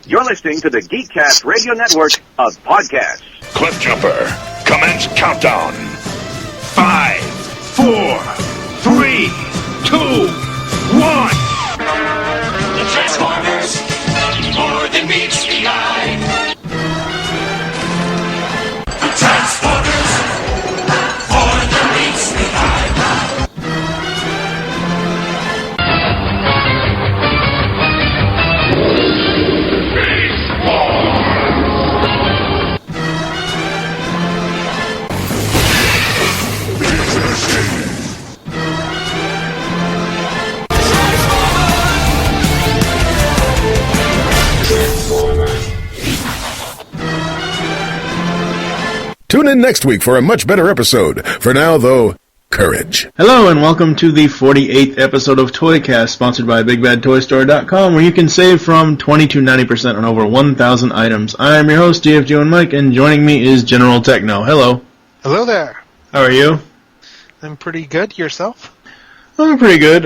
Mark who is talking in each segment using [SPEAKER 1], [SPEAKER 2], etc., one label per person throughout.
[SPEAKER 1] You're listening to the GeekCast Radio Network of podcasts.
[SPEAKER 2] Cliff Jumper, commence countdown. 5, 4, 3, 2, 1.
[SPEAKER 3] The Transformers, more than meets the eye. The Transformers, more than meets the eye.
[SPEAKER 4] Tune in next week for a much better episode. For now, though, courage.
[SPEAKER 5] Hello, and welcome to the 48th episode of ToyCast, sponsored by BigBadToyStore.com, where you can save from 20 to 90% on over 1,000 items. I am your host, GFG and Mike, and joining me is General Techno. Hello.
[SPEAKER 6] Hello there.
[SPEAKER 5] How are you?
[SPEAKER 6] I'm pretty good. Yourself?
[SPEAKER 5] I'm pretty good.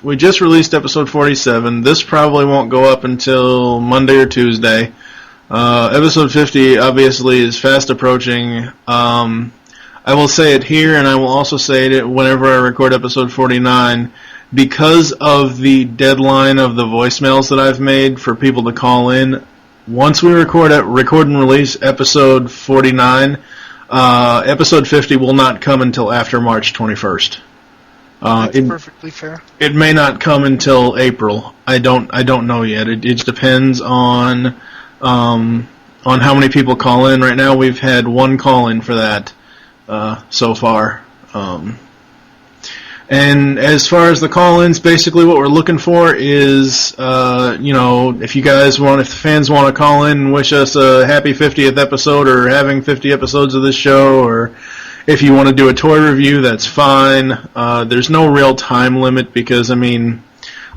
[SPEAKER 5] We just released episode 47. This probably won't go up until Monday or Tuesday. Episode 50 obviously is fast approaching. I will say it here, and I will also say it whenever I record episode 49. Because of the deadline of the voicemails that I've made for people to call in, once we record and release episode 49, episode 50 will not come until after March 21st.
[SPEAKER 6] That's perfectly fair.
[SPEAKER 5] It may not come until April. I don't know yet. It depends on how many people call in. Right now, we've had one call in for that so far. And as far as the call-ins, basically what we're looking for is, if the fans want to call in and wish us a happy 50th episode or having 50 episodes of this show, or if you want to do a toy review, that's fine. There's no real time limit because,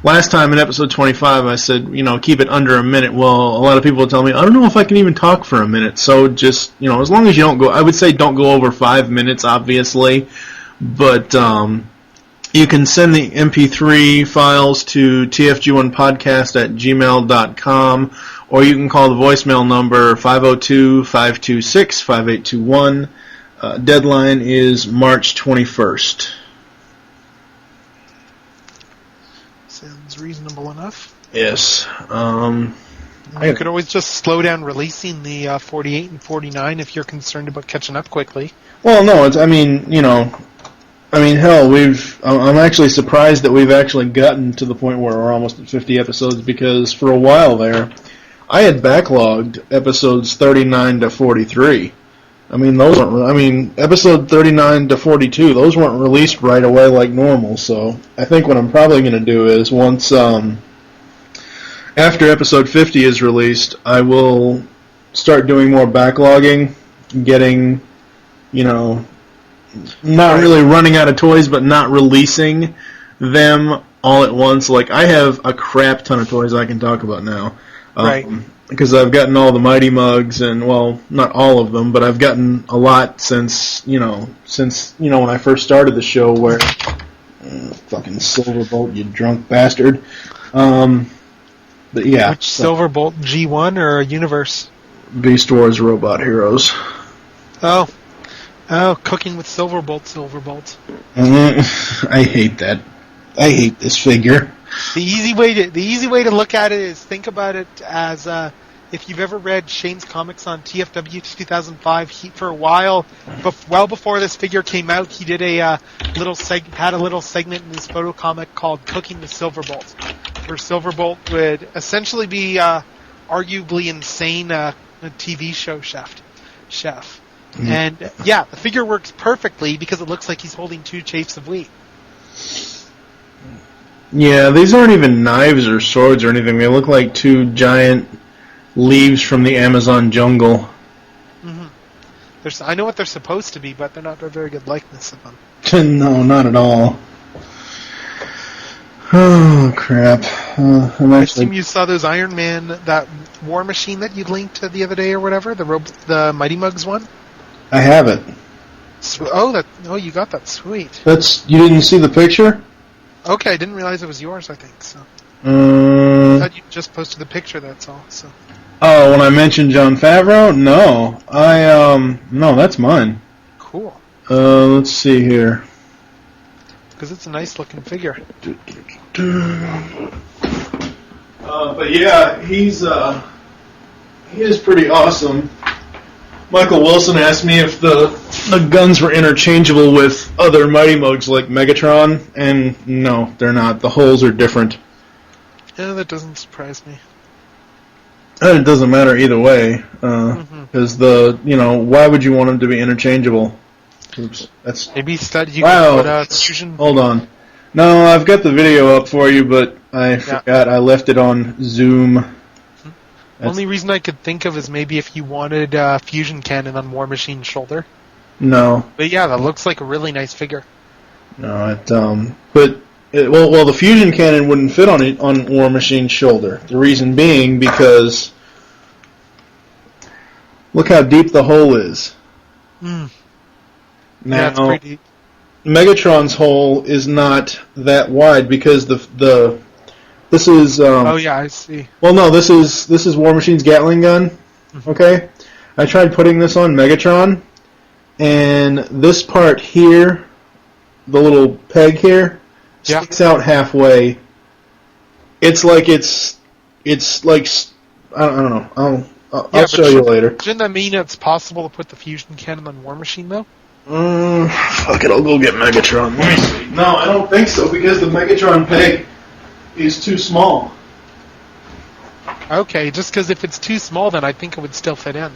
[SPEAKER 5] last time in episode 25 I said, keep it under a minute. Well, a lot of people tell me, I don't know if I can even talk for a minute. So just, as long as you don't I would say don't go over 5 minutes, obviously. But, you can send the MP3 files to tfg1podcast@gmail.com, or you can call the voicemail number 502-526-5821. Deadline is March 21st.
[SPEAKER 6] Sounds reasonable enough.
[SPEAKER 5] Yes.
[SPEAKER 6] You could always just slow down releasing the 48 and 49 if you're concerned about catching up quickly.
[SPEAKER 5] Well, no, hell, I'm actually surprised that we've actually gotten to the point where we're almost at 50 episodes, because for a while there, I had backlogged episodes 39 to 43. Episode 39 to 42, those weren't released right away like normal, so I think what I'm probably going to do is once, after episode 50 is released, I will start doing more backlogging, getting, not really running out of toys, but not releasing them all at once. Like, I have a crap ton of toys I can talk about now.
[SPEAKER 6] Right.
[SPEAKER 5] Because I've gotten all the Mighty Mugs, and, well, not all of them, but I've gotten a lot since when I first started the show, where... fucking Silverbolt, you drunk bastard. But yeah.
[SPEAKER 6] Which Silverbolt, G1 or Universe?
[SPEAKER 5] Beast Wars Robot Heroes.
[SPEAKER 6] Oh, cooking with Silverbolt.
[SPEAKER 5] I hate that. I hate this figure.
[SPEAKER 6] The easy way to look at it is think about it as if you've ever read Shane's comics on TFW 2005. For a while, well before this figure came out, he did a little segment in his photo comic called "Cooking with Silverbolt," where Silverbolt would essentially be arguably insane TV show chef. Mm-hmm. And yeah, the figure works perfectly because it looks like he's holding 2 chafes of wheat.
[SPEAKER 5] Yeah, these aren't even knives or swords or anything. They look like 2 giant leaves from the Amazon jungle.
[SPEAKER 6] Mm-hmm. I know what they're supposed to be, but they're not a very good likeness of them.
[SPEAKER 5] No, not at all. Oh, crap.
[SPEAKER 6] I assume you saw those Iron Man, that War Machine that you linked to the other day or whatever, the Mighty Mugs one?
[SPEAKER 5] I have it.
[SPEAKER 6] You got that. Sweet.
[SPEAKER 5] You didn't see the picture?
[SPEAKER 6] Okay, I didn't realize it was yours, I think. So. I thought you just posted the picture, that's all. So.
[SPEAKER 5] Oh, when I mentioned Jon Favreau? No. No, that's mine.
[SPEAKER 6] Cool.
[SPEAKER 5] Let's see here.
[SPEAKER 6] Because it's a nice looking figure.
[SPEAKER 5] But yeah, he is pretty awesome. Michael Wilson asked me if the guns were interchangeable with other Mighty Mugs like Megatron, and no, they're not. The holes are different.
[SPEAKER 6] Yeah, that doesn't surprise me.
[SPEAKER 5] And it doesn't matter either way, because why would you want them to be interchangeable? Oops, that's
[SPEAKER 6] maybe you could put fusion.
[SPEAKER 5] Hold on. No, I've got the video up for you, but I forgot I left it on Zoom.
[SPEAKER 6] Only reason I could think of is maybe if you wanted fusion cannon on War Machine's shoulder.
[SPEAKER 5] No.
[SPEAKER 6] But yeah, that looks like a really nice figure.
[SPEAKER 5] No, the fusion cannon wouldn't fit on War Machine's shoulder. The reason being because look how deep the hole is.
[SPEAKER 6] Now,
[SPEAKER 5] yeah,
[SPEAKER 6] it's pretty deep.
[SPEAKER 5] Megatron's hole is not that wide because this is.
[SPEAKER 6] Oh yeah, I see.
[SPEAKER 5] Well, no, this is War Machine's Gatling gun.
[SPEAKER 6] Mm-hmm.
[SPEAKER 5] Okay, I tried putting this on Megatron, and this part here, the little peg here, sticks out halfway. It's like I don't know. I'll show you later.
[SPEAKER 6] Shouldn't that mean it's possible to put the fusion cannon on War Machine though?
[SPEAKER 5] Fuck it, I'll go get Megatron. Let me see. No, I don't think so because the Megatron peg is too small.
[SPEAKER 6] Okay, just because if it's too small, then I think it would still fit in.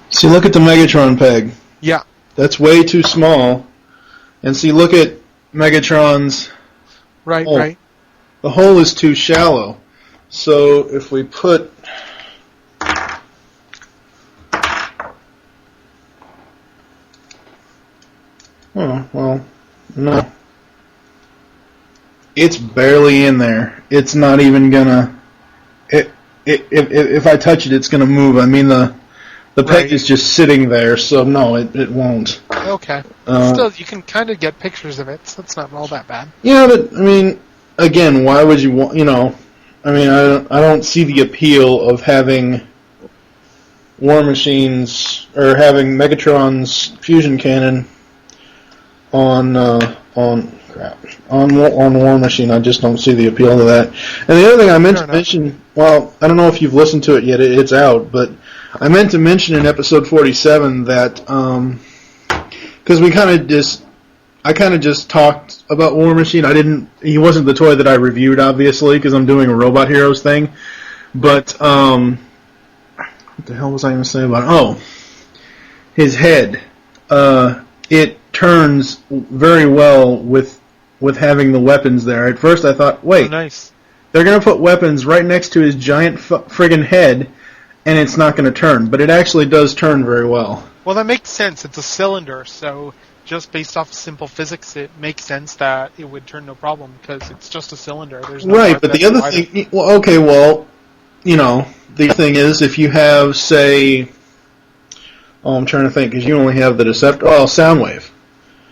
[SPEAKER 5] See, look at the Megatron peg.
[SPEAKER 6] Yeah.
[SPEAKER 5] That's way too small. And see, look at Megatron's hole.
[SPEAKER 6] Right.
[SPEAKER 5] The hole is too shallow. So if we put... Oh, well, no. It's barely in there. It's not even gonna... If I touch it, it's gonna move. I mean, the peg is just sitting there, so no, it won't.
[SPEAKER 6] Okay. Still, you can kind of get pictures of it, so it's not all that bad.
[SPEAKER 5] Yeah, but, I mean, again, why would you want, I mean, I don't see the appeal of having War Machines, or having Megatron's fusion cannon on War Machine. I just don't see the appeal to that. And the other thing I meant to mention, well, I don't know if you've listened to it yet, it's out, but I meant to mention in episode 47 that, because I kind of just talked about War Machine. He wasn't the toy that I reviewed, obviously, because I'm doing a Robot Heroes thing. But, what the hell was I going to say about it? Oh, his head. It turns very well with having the weapons there. At first I thought, wait,
[SPEAKER 6] nice.
[SPEAKER 5] They're going to put weapons right next to his giant friggin' head, and it's not going to turn. But it actually does turn very well.
[SPEAKER 6] Well, that makes sense. It's a cylinder, so just based off simple physics, it makes sense that it would turn no problem, because it's just a cylinder. There's no
[SPEAKER 5] right, but the other thing... the thing is, if you have, say... Oh, I'm trying to think, because you only have the Deceptor... Oh, Soundwave.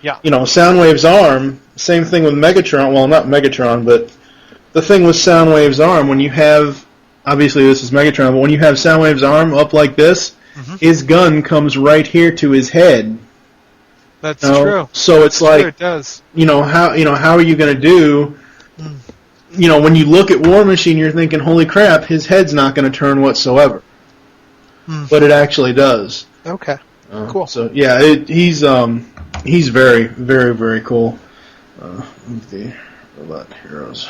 [SPEAKER 6] Yeah.
[SPEAKER 5] Soundwave's arm, same thing with Megatron. Well, not Megatron, but the thing with Soundwave's arm, when you have... Obviously, this is Megatron, but when you have Soundwave's arm up like this, his gun comes right here to his head.
[SPEAKER 6] That's true.
[SPEAKER 5] So it's like,
[SPEAKER 6] it does.
[SPEAKER 5] How are you going to do... when you look at War Machine, you're thinking, holy crap, his head's not going to turn whatsoever. But it actually does.
[SPEAKER 6] Okay. Cool.
[SPEAKER 5] So yeah, he's very, very, very cool. Move the Robot Heroes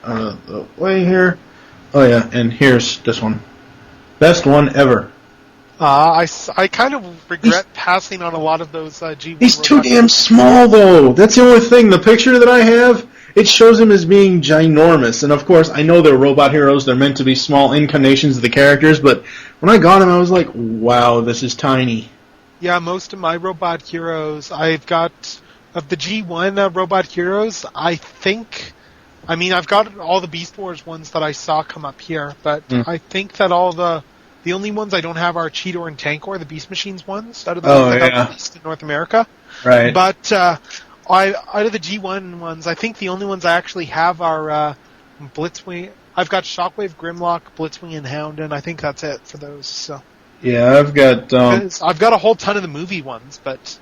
[SPEAKER 5] out of the way here. Oh yeah, and here's this one. Best one ever.
[SPEAKER 6] I kind of regret passing on a lot of those G1
[SPEAKER 5] He's too damn small, though. That's the only thing. The picture that I have, it shows him as being ginormous. And, of course, I know they're Robot Heroes. They're meant to be small incarnations of the characters. But when I got him, I was like, wow, this is tiny.
[SPEAKER 6] Yeah, most of my Robot Heroes, I've got... Of the G1 Robot Heroes, I've got all the Beast Wars ones that I saw come up here. But I think that all the only ones I don't have are Cheetor and Tankor, the Beast Machines ones, out of the ones that got released in North America.
[SPEAKER 5] Right.
[SPEAKER 6] But Out of the G1 ones, I think the only ones I actually have are Blitzwing. I've got Shockwave, Grimlock, Blitzwing, and Hound, and I think that's it for those. So
[SPEAKER 5] Yeah, I've got...
[SPEAKER 6] I've got a whole ton of the movie ones, but...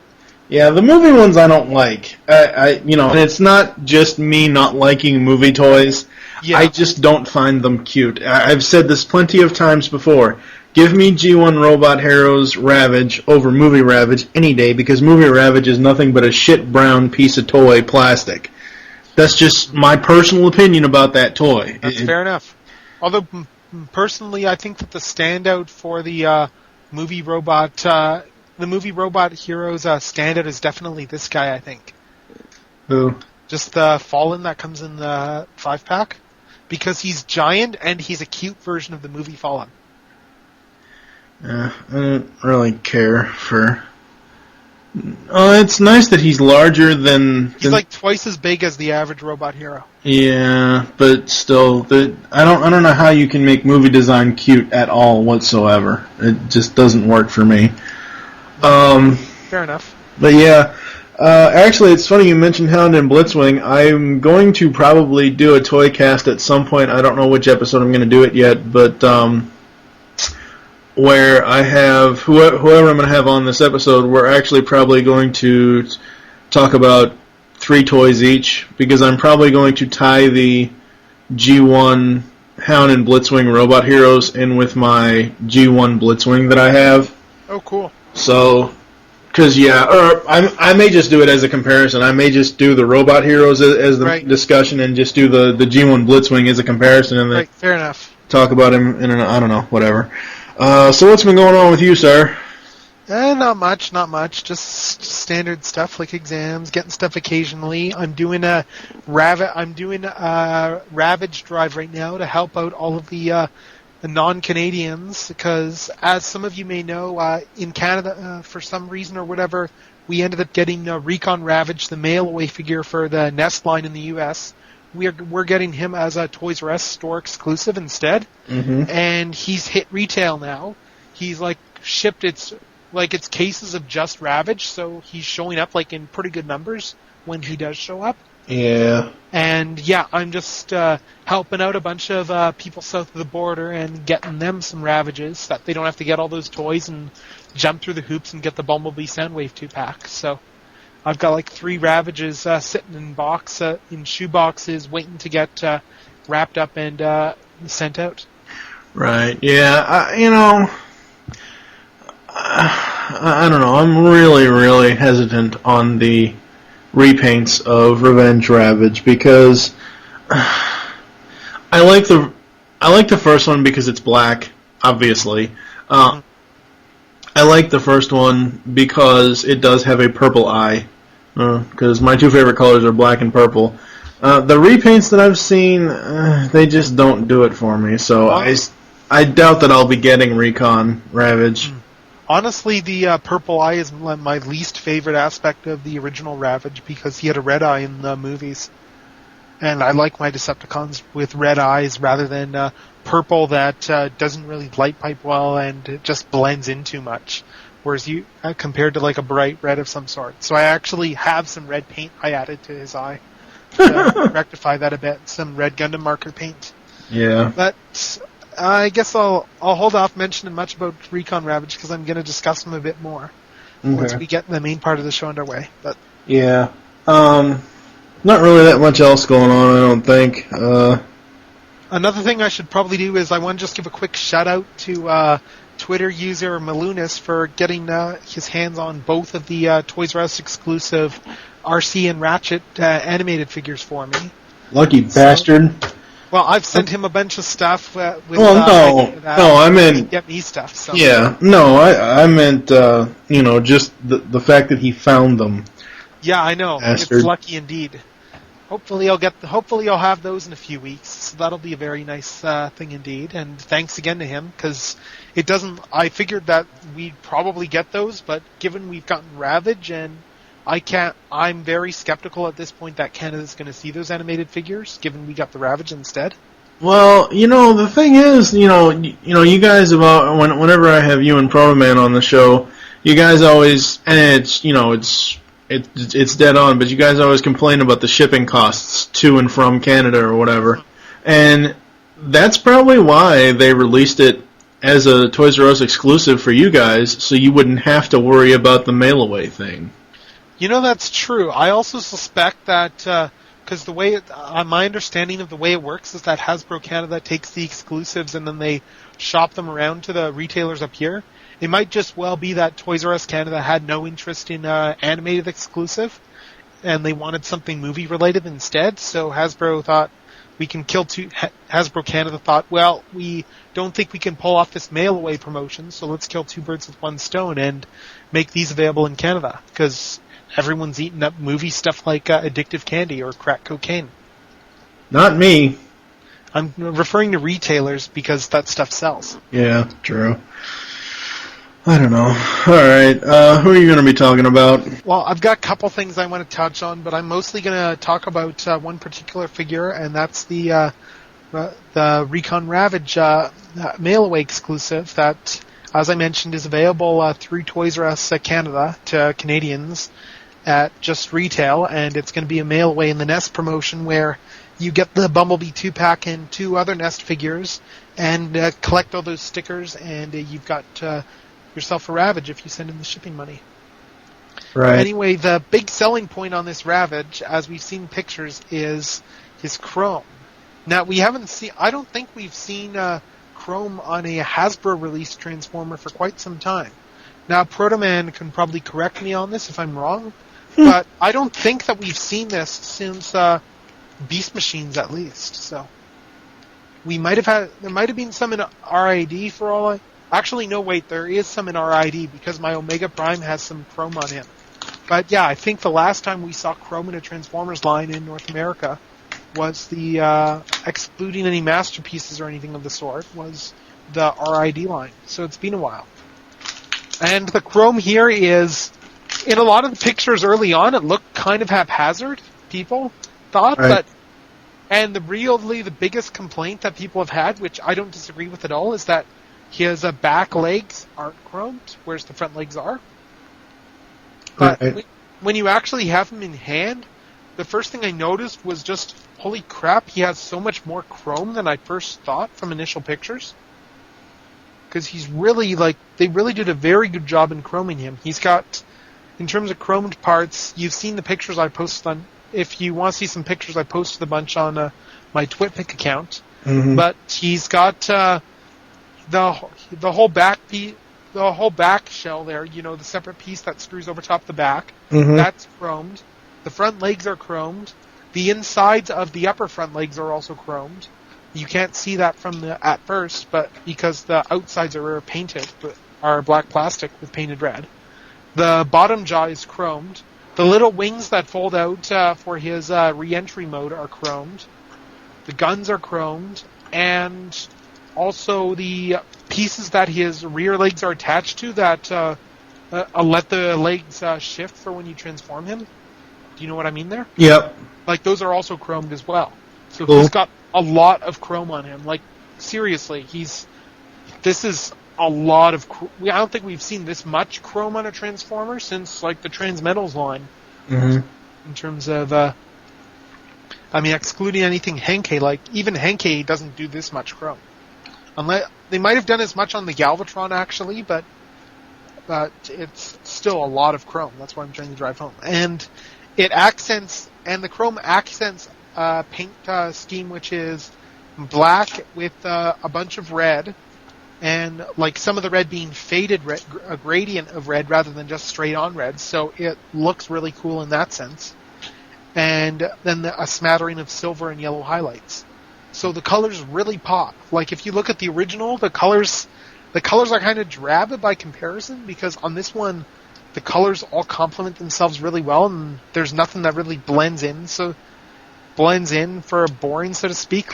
[SPEAKER 5] Yeah, the movie ones I don't like. And it's not just me not liking movie toys.
[SPEAKER 6] Yeah.
[SPEAKER 5] I just don't find them cute. I've said this plenty of times before. Give me G1 Robot Heroes Ravage over Movie Ravage any day, because Movie Ravage is nothing but a shit brown piece of toy plastic. That's just my personal opinion about that toy.
[SPEAKER 6] That's fair enough. Although, personally, I think that the standout for the Movie Robot Heroes standout is definitely this guy, I think.
[SPEAKER 5] Who?
[SPEAKER 6] Just the Fallen that comes in the 5-pack. Because he's giant, and he's a cute version of the movie Fallen.
[SPEAKER 5] I don't really care for... it's nice that he's larger than...
[SPEAKER 6] He's like twice as big as the average robot hero.
[SPEAKER 5] Yeah, but still, I don't know how you can make movie design cute at all whatsoever. It just doesn't work for me.
[SPEAKER 6] Fair enough.
[SPEAKER 5] But yeah, actually, it's funny you mentioned Hound and Blitzwing. I'm going to probably do a ToyCast at some point. I don't know which episode I'm going to do it yet, but where I have whoever I'm going to have on this episode, we're actually probably going to talk about 3 toys each, because I'm probably going to tie the G1 Hound and Blitzwing Robot Heroes in with my G1 Blitzwing that I have.
[SPEAKER 6] Oh, cool.
[SPEAKER 5] So, because I may just do it as a comparison. I may just do the Robot Heroes as the discussion, and just do the G1 Blitzwing as a comparison, and then
[SPEAKER 6] fair enough.
[SPEAKER 5] Talk about him in I don't know, whatever. So what's been going on with you, sir?
[SPEAKER 6] Not much. Just standard stuff like exams, getting stuff occasionally. I'm doing a Ravage drive right now to help out all of the non-Canadians, because as some of you may know, in Canada, for some reason or whatever, we ended up getting Recon Ravage, the mail-away figure for the Nest line in the U.S. We're getting him as a Toys R Us store exclusive instead, and he's hit retail now. He's shipped it's cases of just Ravage, so he's showing up in pretty good numbers when he does show up.
[SPEAKER 5] Yeah.
[SPEAKER 6] And yeah, I'm just helping out a bunch of people south of the border and getting them some Ravages, so that they don't have to get all those toys and jump through the hoops and get the Bumblebee Soundwave 2-pack. So I've got 3 Ravages sitting in shoe boxes waiting to get wrapped up and sent out.
[SPEAKER 5] Right. Yeah. I don't know. I'm really, really hesitant on the repaints of Revenge Ravage, because I like the first one because it's black, obviously. I like the first one because it does have a purple eye, because my 2 favorite colors are black and purple. The repaints that I've seen, they just don't do it for me, so I doubt that I'll be getting Recon Ravage.
[SPEAKER 6] Honestly, the purple eye is my least favorite aspect of the original Ravage, because he had a red eye in the movies. And I like my Decepticons with red eyes rather than purple that doesn't really light pipe well and it just blends in too much. Whereas compared to a bright red of some sort. So I actually have some red paint I added to his eye to rectify that a bit. Some red Gundam marker paint.
[SPEAKER 5] Yeah.
[SPEAKER 6] But I guess I'll hold off mentioning much about Recon Ravage, because I'm going to discuss them a bit more once we get the main part of the show underway. But
[SPEAKER 5] yeah, not really that much else going on, I don't think.
[SPEAKER 6] Another thing I should probably do is I want to just give a quick shout out to Twitter user Malunas for getting his hands on both of the Toys R Us exclusive RC and Ratchet animated figures for me.
[SPEAKER 5] Lucky bastard.
[SPEAKER 6] Well, I've sent him a bunch of stuff with.
[SPEAKER 5] I meant
[SPEAKER 6] get me stuff. So.
[SPEAKER 5] Yeah, no, I meant just the fact that he found them.
[SPEAKER 6] Yeah, I know.
[SPEAKER 5] Bastard.
[SPEAKER 6] It's lucky indeed. Hopefully I'll have those in a few weeks. So that'll be a very nice thing indeed. And thanks again to him, because it doesn't. I figured that we'd probably get those, but given we've gotten Ravage and I'm very skeptical at this point that Canada's going to see those animated figures, given we got the Ravage instead.
[SPEAKER 5] Well, the thing is, you guys whenever I have you and Proto Man on the show, you guys always, and it's it's dead on, but you guys always complain about the shipping costs to and from Canada or whatever. And that's probably why they released it as a Toys R Us exclusive for you guys, so you wouldn't have to worry about the mail-away thing.
[SPEAKER 6] You know, that's true. I also suspect that, because the way my understanding of the way it works is that Hasbro Canada takes the exclusives and then they shop them around to the retailers up here. It might just well be that Toys R Us Canada had no interest in animated exclusive, and they wanted something movie-related instead, so Hasbro thought, we can kill two. Hasbro Canada thought, well, we don't think we can pull off this mail-away promotion, so let's kill two birds with one stone and make these available in Canada, because everyone's eating up movie stuff like addictive candy or crack cocaine.
[SPEAKER 5] Not me.
[SPEAKER 6] I'm referring to retailers because that stuff sells.
[SPEAKER 5] Yeah, true. I don't know. All right, who are you going to be talking about?
[SPEAKER 6] Well, I've got a couple things I want to touch on, but I'm mostly going to talk about one particular figure, and that's the Recon Ravage mail-away exclusive that, as I mentioned, is available through Toys R Us Canada to Canadians at just retail, and it's going to be a mail-away in the Nest promotion where you get the Bumblebee 2-pack and 2 other Nest figures and collect all those stickers, and you've got yourself a Ravage if you send in the shipping money.
[SPEAKER 5] Right.
[SPEAKER 6] Anyway, the big selling point on this Ravage, as we've seen pictures, is his chrome. Now, I don't think we've seen chrome on a Hasbro released Transformer for quite some time. Now, Protoman can probably correct me on this if I'm wrong, but I don't think that we've seen this since Beast Machines at least. So there might have been some in RID for all I... Actually, no, wait, there is some in RID because my Omega Prime has some chrome on him. But yeah, I think the last time we saw chrome in a Transformers line in North America was the, excluding any masterpieces or anything of the sort, was the RID line. So it's been a while. And the chrome here is, in a lot of the pictures early on, it looked kind of haphazard, people thought,
[SPEAKER 5] right.
[SPEAKER 6] And the biggest complaint that people have had, which I don't disagree with at all, is that his back legs aren't chromed, whereas the front legs are. But
[SPEAKER 5] right.
[SPEAKER 6] When you actually have him in hand, the first thing I noticed was just, holy crap, he has so much more chrome than I first thought from initial pictures. Because he's really, they really did a very good job in chroming him. He's got, in terms of chromed parts, you've seen the pictures I posted on, if you want to see some pictures, I posted a bunch on my TwitPic account.
[SPEAKER 5] Mm-hmm.
[SPEAKER 6] But he's got the whole back shell there, the separate piece that screws over top the back, that's chromed. The front legs are chromed. The insides of the upper front legs are also chromed. You can't see that at first, but because the outsides are painted, are black plastic with painted red. The bottom jaw is chromed. The little wings that fold out for his re-entry mode are chromed. The guns are chromed, and also the pieces that his rear legs are attached to that let the legs shift for when you transform him. Do you know what I mean there?
[SPEAKER 5] Yep.
[SPEAKER 6] Those are also chromed as well. So
[SPEAKER 5] cool.
[SPEAKER 6] He's got a lot of chrome on him. Seriously, this is a lot of... I don't think we've seen this much chrome on a Transformer since, the Transmetals line.
[SPEAKER 5] Mm-hmm.
[SPEAKER 6] In terms of... excluding anything Henkei, even Henkei doesn't do this much chrome. Unless they might have done as much on the Galvatron, actually, but it's still a lot of chrome. That's why I'm trying to drive home. And the chrome accents paint scheme, which is black with a bunch of red, and some of the red being faded red, a gradient of red rather than just straight on red. So it looks really cool in that sense. And then a smattering of silver and yellow highlights. So the colors really pop. If you look at the original, the colors are kind of drab by comparison, because on this one, the colors all complement themselves really well, and there's nothing that really blends in for boring, so to speak.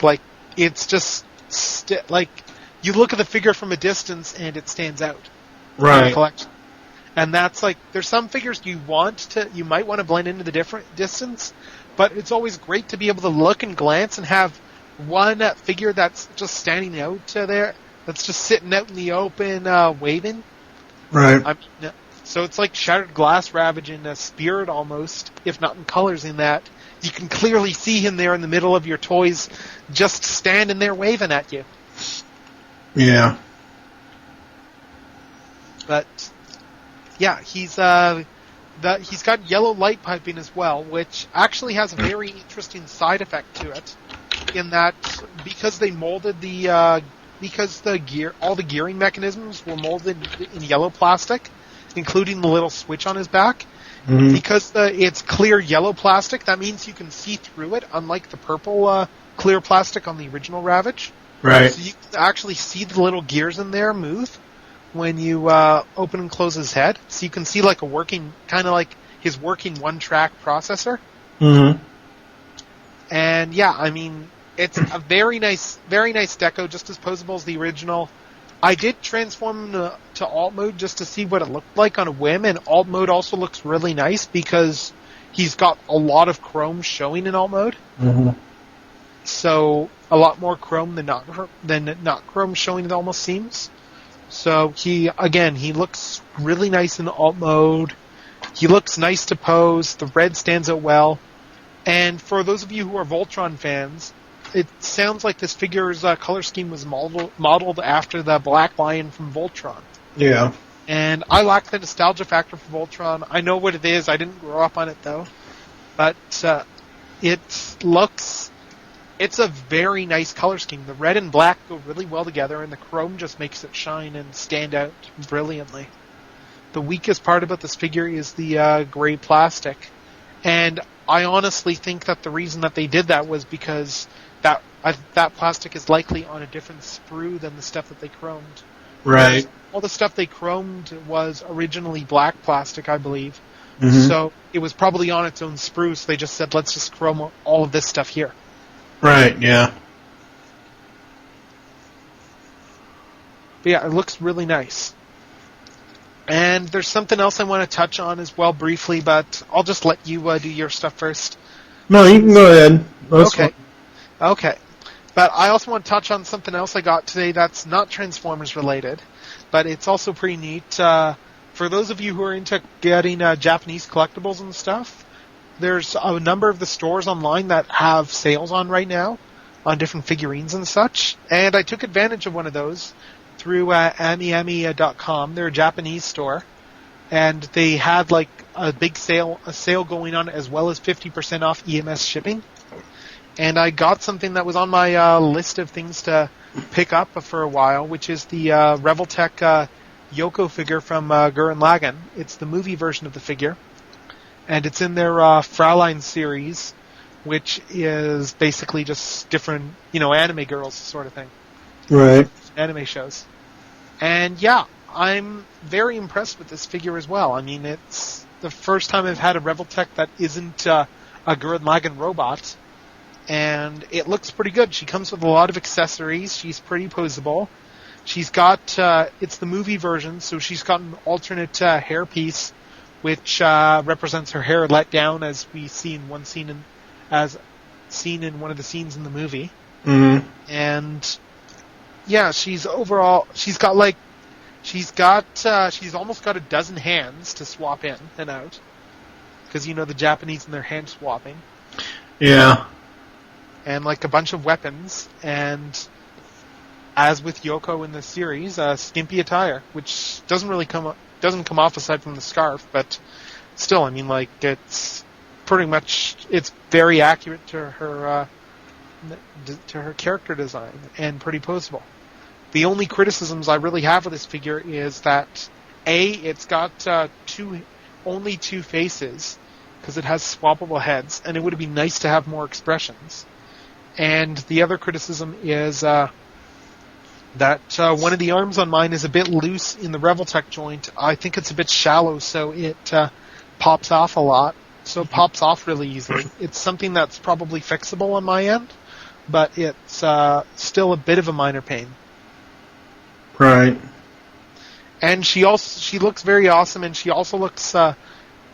[SPEAKER 6] It's just you look at the figure from a distance and it stands out.
[SPEAKER 5] Right.
[SPEAKER 6] In the collection. And that's there's some figures you might want to blend into the different distance, but it's always great to be able to look and glance and have one figure that's just standing out there, that's just sitting out in the open, waving.
[SPEAKER 5] Right.
[SPEAKER 6] So it's like Shattered Glass Ravage in a spirit almost, if not in colors in that. You can clearly see him there in the middle of your toys, just standing there waving at you.
[SPEAKER 5] Yeah.
[SPEAKER 6] But, yeah, he's got yellow light piping as well, which actually has a very interesting side effect to it, in that because they molded all the gearing mechanisms were molded in yellow plastic, including the little switch on his back.
[SPEAKER 5] Mm-hmm.
[SPEAKER 6] Because it's clear yellow plastic, that means you can see through it, unlike the purple clear plastic on the original Ravage.
[SPEAKER 5] Right.
[SPEAKER 6] So you can actually see the little gears in there move when you open and close his head. So you can see like kind of like his working one-track processor.
[SPEAKER 5] Mm-hmm.
[SPEAKER 6] And yeah, I mean, it's a very nice deco, just as posable as the original. I did transform him to alt mode just to see what it looked like on a whim, and alt mode also looks really nice because he's got a lot of chrome showing in alt mode.
[SPEAKER 5] Mm-hmm.
[SPEAKER 6] So a lot more chrome than not chrome showing, it almost seems. So he looks really nice in alt mode. He looks nice to pose. The red stands out well. And for those of you who are Voltron fans, it sounds like this figure's color scheme was modeled after the Black Lion from Voltron. Yeah. And I lack the nostalgia factor for Voltron. I know what it is. I didn't grow up on it, though. But it's a very nice color scheme. The red and black go really well together, and the chrome just makes it shine and stand out brilliantly. The weakest part about this figure is the gray plastic. And I honestly think that the reason that they did that was because that plastic is likely on a different sprue than the stuff that they chromed.
[SPEAKER 5] Right.
[SPEAKER 6] All the stuff they chromed was originally black plastic, I believe.
[SPEAKER 5] Mm-hmm.
[SPEAKER 6] So it was probably on its own sprue, so they just said, let's just chrome all of this stuff here.
[SPEAKER 5] Right, yeah.
[SPEAKER 6] But yeah, it looks really nice. And there's something else I want to touch on as well briefly, but I'll just let you do your stuff first.
[SPEAKER 5] No, you can go ahead. That's
[SPEAKER 6] okay.
[SPEAKER 5] fine.
[SPEAKER 6] Okay. But I also want to touch on something else I got today that's not Transformers related, but it's also pretty neat. For those of you who are into getting Japanese collectibles and stuff, there's a number of the stores online that have sales on right now on different figurines and such, and I took advantage of one of those through amiami.com. They're a Japanese store, and they had like a sale going on, as well as 50% off EMS shipping. And I got something that was on my list of things to pick up for a while, which is the Revoltech Yoko figure from Gurren Lagann. It's the movie version of the figure, and it's in their Fraulein series, which is basically just different, anime girls sort of thing.
[SPEAKER 5] Right.
[SPEAKER 6] Anime shows. And yeah, I'm very impressed with this figure as well. I mean, it's the first time I've had a Revoltech that isn't a Gurren Lagann robot, and it looks pretty good. She comes with a lot of accessories. She's pretty posable. She's got, it's the movie version, so she's got an alternate hairpiece, which represents her hair let down, as we see in one scene, as seen in one of the scenes in the movie.
[SPEAKER 5] Mm-hmm.
[SPEAKER 6] And yeah, she's almost got a dozen hands to swap in and out, because the Japanese and their hand swapping.
[SPEAKER 5] Yeah.
[SPEAKER 6] And like a bunch of weapons, and as with Yoko in the series, skimpy attire, which doesn't come off aside from the scarf, but still, I mean, like, it's very accurate to her character design, and pretty posable. The only criticisms I really have of this figure is that it's got only two faces, because it has swappable heads, and it would be nice to have more expressions. And the other criticism is that one of the arms on mine is a bit loose in the Revoltech joint. I think it's a bit shallow, so it pops off a lot. So it pops off really easily. It's something that's probably fixable on my end, but it's still a bit of a minor pain.
[SPEAKER 5] Right.
[SPEAKER 6] And she looks very awesome, and she also looks...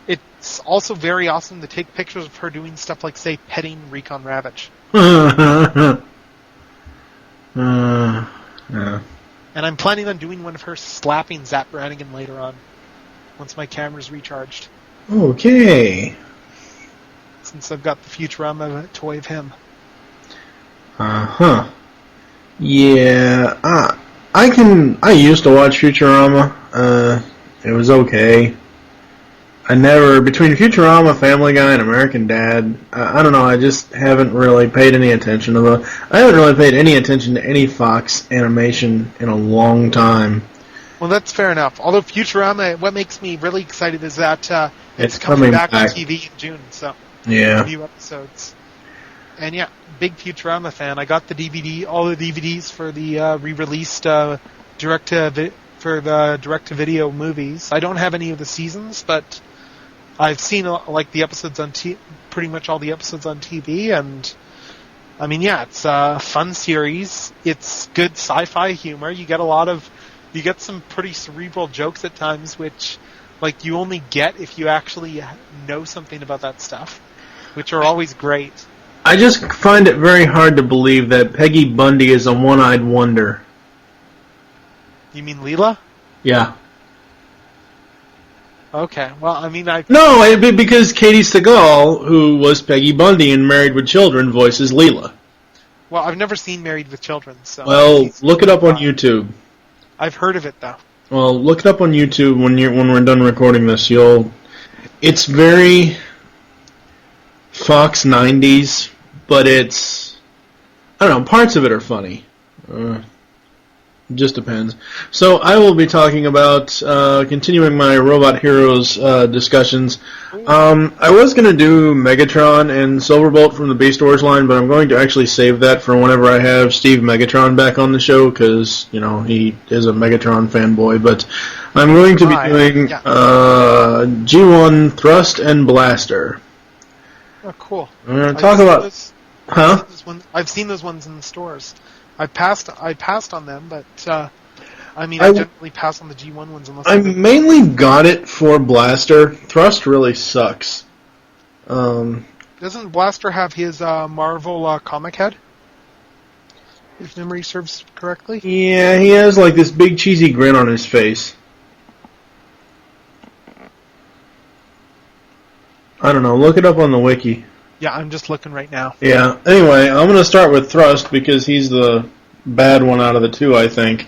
[SPEAKER 6] it's also very awesome to take pictures of her doing stuff like, say, petting Recon Ravage.
[SPEAKER 5] Yeah.
[SPEAKER 6] And I'm planning on doing one of her slapping Zap Brannigan later on. once my camera's recharged.
[SPEAKER 5] Okay.
[SPEAKER 6] Since I've got the Futurama toy of him.
[SPEAKER 5] Uh-huh. Yeah, I used to watch Futurama. It was okay. I never, between Futurama, Family Guy, and American Dad, I don't know, I just haven't really paid any attention to them. I haven't really paid any attention to any Fox animation in a long time.
[SPEAKER 6] Well, that's fair enough. Although Futurama, what makes me really excited is that
[SPEAKER 5] It's
[SPEAKER 6] coming back on
[SPEAKER 5] back.
[SPEAKER 6] TV in June, so
[SPEAKER 5] Yeah.
[SPEAKER 6] new episodes. And yeah, big Futurama fan. I got the DVD, all the DVDs for the re-released direct-to-video movies. I don't have any of the seasons, but I've seen like the episodes on pretty much all the episodes on TV, and I mean, yeah, it's a fun series. It's good sci-fi humor. You get some pretty cerebral jokes at times, which like you only get if you actually know something about that stuff, which are always great.
[SPEAKER 5] I just find it very hard to believe that Peggy Bundy is a one-eyed wonder.
[SPEAKER 6] You mean Leela?
[SPEAKER 5] Yeah.
[SPEAKER 6] Okay. Well, I mean,
[SPEAKER 5] No, because Katie Sagal, who was Peggy Bundy in Married with Children, voices Leela.
[SPEAKER 6] Well, I've never seen Married with Children, so...
[SPEAKER 5] Well, look it up on YouTube.
[SPEAKER 6] I've heard of it, though.
[SPEAKER 5] Well, look it up on YouTube when we're done recording this. It's very Fox 90s, but it's... I don't know, parts of it are funny. Just depends. So I will be talking about continuing my Robot Heroes discussions. I was going to do Megatron and Silverbolt from the Beast Wars line, but I'm going to actually save that for whenever I have Steve Megatron back on the show, because, he is a Megatron fanboy. But I'm going to be doing G1 Thrust and Blaster.
[SPEAKER 6] Oh, cool.
[SPEAKER 5] I'm going to talk about... Huh?
[SPEAKER 6] I've seen those ones in the stores. I passed on them, but I generally pass on the G1 ones unless
[SPEAKER 5] I mainly got it for Blaster. Thrust really sucks.
[SPEAKER 6] Doesn't Blaster have his Marvel comic head? If memory serves correctly.
[SPEAKER 5] Yeah, he has like this big cheesy grin on his face. I don't know. Look it up on the wiki.
[SPEAKER 6] Yeah, I'm just looking right now.
[SPEAKER 5] Yeah. Anyway, I'm going to start with Thrust because he's the bad one out of the two, I think.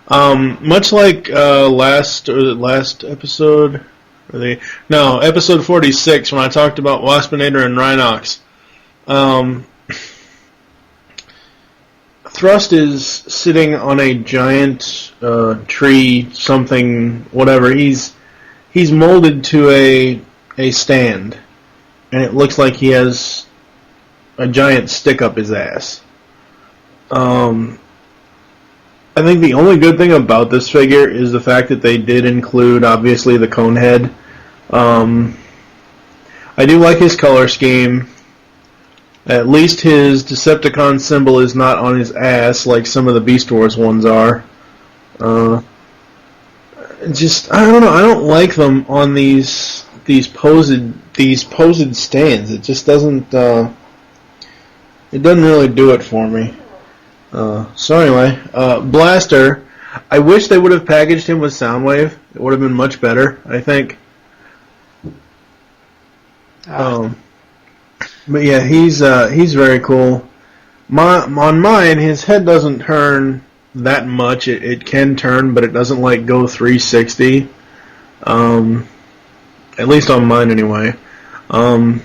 [SPEAKER 5] Much like last episode, episode 46 when I talked about Waspinator and Rhinox. Thrust is sitting on a giant tree, something, whatever. He's molded to a stand. And it looks like he has a giant stick up his ass. I think the only good thing about this figure is the fact that they did include, obviously, the cone head. I do like his color scheme. At least his Decepticon symbol is not on his ass like some of the Beast Wars ones are. I don't know, I don't like them on these posed stands. It just doesn't really do it for me. So anyway, Blaster, I wish they would have packaged him with Soundwave. It would have been much better, I think. But yeah, he's very cool. On mine, his head doesn't turn that much. It can turn, but it doesn't like go 360. At least on mine, anyway. But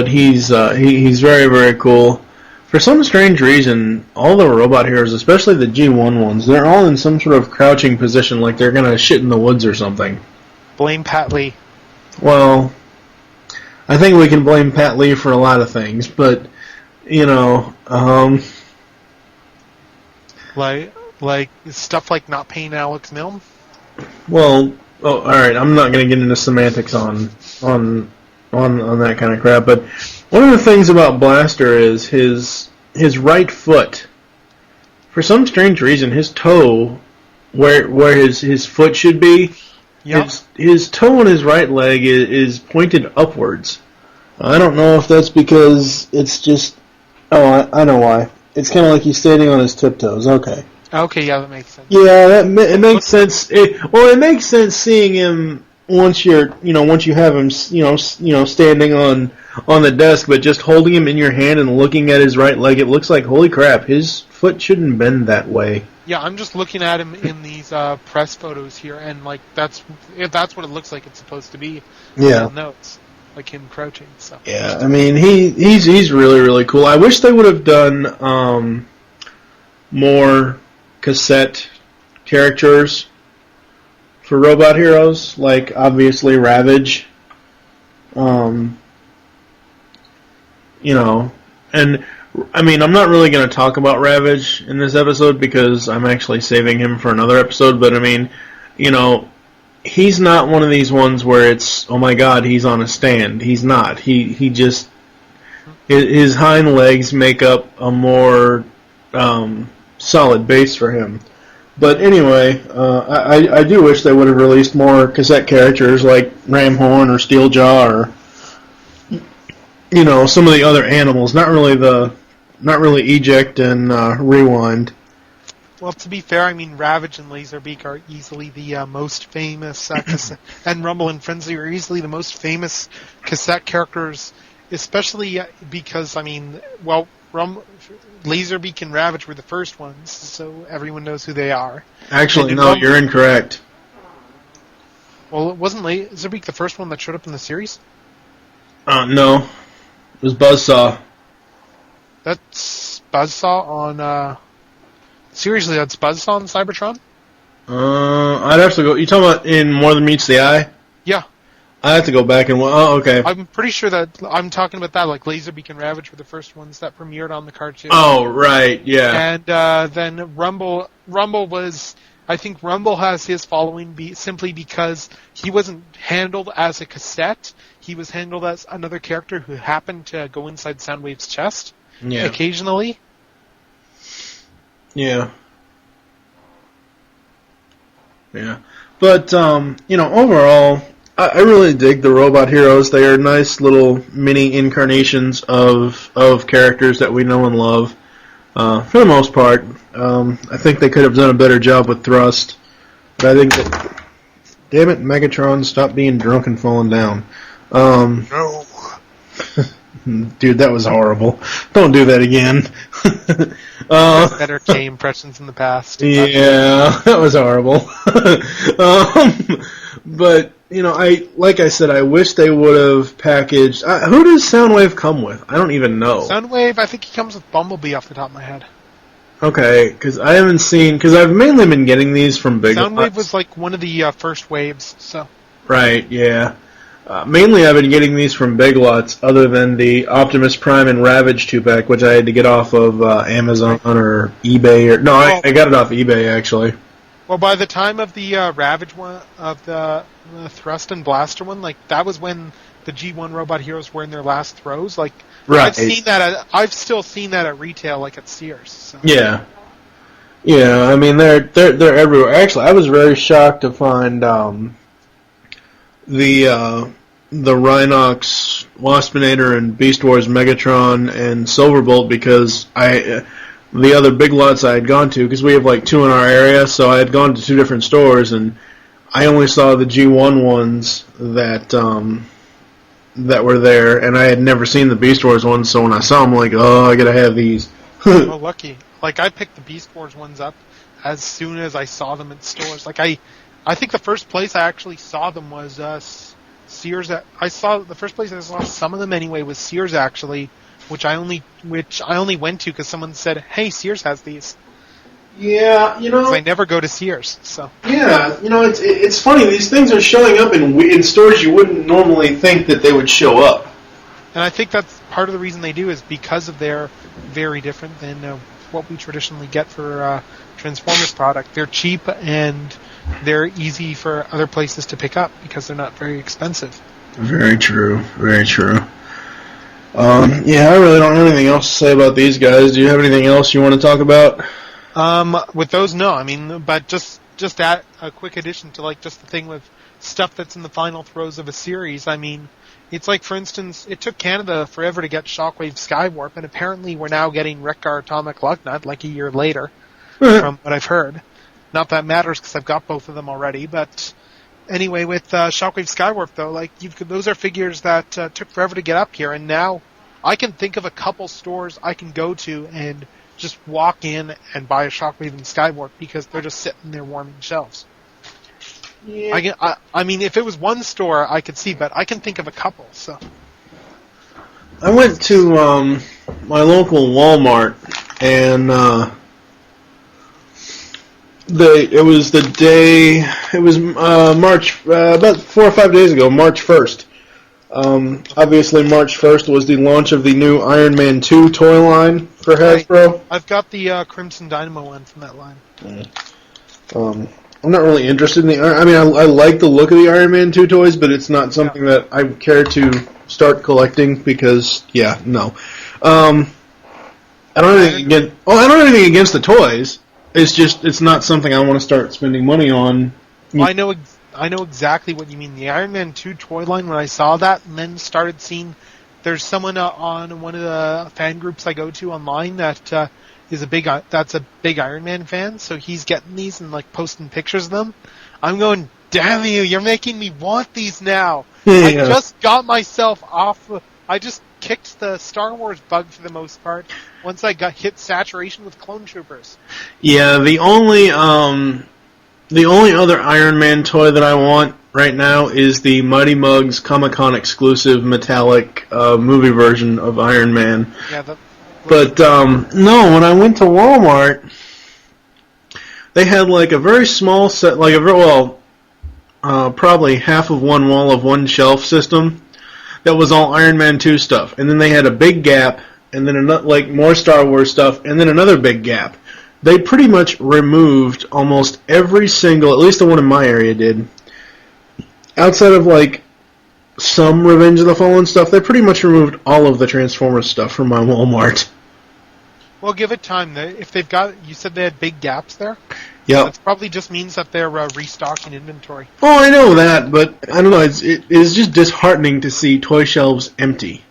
[SPEAKER 5] he's very, very cool. For some strange reason, all the Robot Heroes, especially the G1 ones, they're all in some sort of crouching position, like they're gonna shit in the woods or something.
[SPEAKER 6] Blame Pat Lee.
[SPEAKER 5] Well, I think we can blame Pat Lee for a lot of things, but
[SPEAKER 6] like stuff like not paying Alex Milne.
[SPEAKER 5] Well, all right. I'm not going to get into semantics on that kind of crap, but one of the things about Blaster is his right foot. For some strange reason, his toe, where his foot should be,
[SPEAKER 6] Yep.
[SPEAKER 5] his toe on his right leg is pointed upwards. I don't know if that's because it's just... Oh, I know why. It's kind of like he's standing on his tiptoes. Okay.
[SPEAKER 6] Okay, yeah, that makes sense.
[SPEAKER 5] Yeah, it makes sense. It makes sense seeing him once you have him, standing on the desk, but just holding him in your hand and looking at his right leg. It looks like, holy crap, his foot shouldn't bend that way.
[SPEAKER 6] Yeah, I'm just looking at him in these press photos here, and like that's what it looks like it's supposed to be.
[SPEAKER 5] Yeah.
[SPEAKER 6] Notes like him crouching. So
[SPEAKER 5] yeah, I mean he's really really cool. I wish they would have done more cassette characters for Robot Heroes, like obviously Ravage. And I mean, I'm not really going to talk about Ravage in this episode because I'm actually saving him for another episode, but I mean, he's not one of these ones where it's, oh my god, he's on a stand. He's not. He just, his hind legs make up a more solid base for him. But anyway, I do wish they would have released more cassette characters like Ramhorn or Steeljaw or some of the other animals. Not really Eject and Rewind.
[SPEAKER 6] Well, to be fair, I mean Ravage and Laserbeak are easily the most famous cassette, and Rumble and Frenzy are easily the most famous cassette characters, especially because I mean, well, Laserbeak and Ravage were the first ones, so everyone knows who they are.
[SPEAKER 5] Actually, no, you're incorrect.
[SPEAKER 6] Well, wasn't Laserbeak the first one that showed up in the series?
[SPEAKER 5] No. It was Buzzsaw.
[SPEAKER 6] That's Buzzsaw on, seriously, that's Buzzsaw on Cybertron?
[SPEAKER 5] I'd have to go, you talking about in More Than Meets the Eye?
[SPEAKER 6] Yeah.
[SPEAKER 5] I have to go back and, okay.
[SPEAKER 6] I'm pretty sure that, I'm talking about that, like Laserbeak and Ravage were the first ones that premiered on the cartoon.
[SPEAKER 5] Oh, right, yeah.
[SPEAKER 6] And, then Rumble was, I think Rumble has his following simply because he wasn't handled as a cassette. He was handled as another character who happened to go inside Soundwave's chest occasionally.
[SPEAKER 5] Yeah. Yeah. But, overall, I really dig the Robot Heroes. They are nice little mini incarnations of characters that we know and love. For the most part. I think they could have done a better job with Thrust. But I think that... Damn it, Megatron, stop being drunk and falling down.
[SPEAKER 6] No.
[SPEAKER 5] Dude, that was horrible. Don't do that again.
[SPEAKER 6] Better K impressions in the past.
[SPEAKER 5] Yeah, that was horrible. But, like I said, I wish they would have packaged... who does Soundwave come with? I don't even know.
[SPEAKER 6] Soundwave, I think he comes with Bumblebee off the top of my head.
[SPEAKER 5] Okay, because I haven't seen... Because I've mainly been getting these from Big Lots.
[SPEAKER 6] Soundwave was like one of the first waves, so...
[SPEAKER 5] Right, yeah. Mainly I've been getting these from Big Lots, other than the Optimus Prime and Ravage 2-pack, which I had to get off of Amazon or eBay. I got it off eBay, actually.
[SPEAKER 6] Well, by the time of the Ravage one, of the Thrust and Blaster one, like, that was when the G1 Robot Heroes were in their last throws. Like,
[SPEAKER 5] right.
[SPEAKER 6] I've still seen that at retail, like at Sears. So.
[SPEAKER 5] Yeah. Yeah, I mean, they're everywhere. Actually, I was very shocked to find... the Rhinox, Waspinator, and Beast Wars Megatron and Silverbolt, because the other Big Lots I had gone to, because we have like 2 in our area, so I had gone to 2 different stores, and I only saw the G1 ones that were there, and I had never seen the Beast Wars ones, so when I saw them, I'm like, oh, I gotta have these.
[SPEAKER 6] Oh, lucky. Like, I picked the Beast Wars ones up as soon as I saw them in stores. Like, I think the first place I actually saw them was Sears. The first place I saw some of them anyway was Sears, actually, which I only went to because someone said, "Hey, Sears has these."
[SPEAKER 5] Yeah,
[SPEAKER 6] 'Cause I never go to Sears, so.
[SPEAKER 5] Yeah, it's funny. These things are showing up in stores you wouldn't normally think that they would show up.
[SPEAKER 6] And I think that's part of the reason they do is because of they're very different than what we traditionally get for Transformers product. They're cheap and they're easy for other places to pick up because they're not very expensive.
[SPEAKER 5] Very true. Very true. Yeah, I really don't have anything else to say about these guys. Do you have anything else you want to talk about?
[SPEAKER 6] With those, no. I mean, but just add a quick addition to like just the thing with stuff that's in the final throes of a series. I mean, it's like, for instance, it took Canada forever to get Shockwave Skywarp, and apparently we're now getting Wreck-Gar Atomic Lugnut like a year later. from what I've heard. Not that matters because I've got both of them already, but anyway, with Shockwave Skywarp, though, like those are figures that took forever to get up here, and now I can think of a couple stores I can go to and just walk in and buy a Shockwave and Skywarp because they're just sitting there warming shelves. Yeah. I mean, if it was one store, I could see, but I can think of a couple. So
[SPEAKER 5] I went to my local Walmart, and it was March, about 4 or 5 days ago, March 1st. Obviously, March 1st was the launch of the new Iron Man 2 toy line for Hasbro.
[SPEAKER 6] I've got the Crimson Dynamo one from that line.
[SPEAKER 5] I'm not really interested in I like the look of the Iron Man 2 toys, but it's not something that I care to start collecting because, no. I don't have anything against the toys. It's just, it's not something I want to start spending money on.
[SPEAKER 6] Well, I know exactly what you mean. The Iron Man 2 toy line, when I saw that and then started seeing, there's someone on one of the fan groups I go to online that is a big Iron Man fan, so he's getting these and like posting pictures of them. I'm going, damn you, you're making me want these now. I just got myself off. I just kicked the Star Wars bug for the most part once I hit saturation with Clone Troopers. Yeah,
[SPEAKER 5] the only other Iron Man toy that I want right now is the Mighty Mugs Comic-Con exclusive metallic movie version of Iron Man.
[SPEAKER 6] Yeah,
[SPEAKER 5] but no, when I went to Walmart, they had like a very small set, like probably half of one wall of one shelf system that was all Iron Man 2 stuff, and then they had a big gap, and then like more Star Wars stuff, and then another big gap. They pretty much removed almost every single, at least the one in my area did, outside of like some Revenge of the Fallen stuff, they pretty much removed all of the Transformers stuff from my Walmart.
[SPEAKER 6] Well, give it time. If they've got, you said they had big gaps there?
[SPEAKER 5] Yeah.
[SPEAKER 6] That probably just means that they're restocking inventory.
[SPEAKER 5] Oh, I know that, but I don't know, it's just disheartening to see toy shelves empty.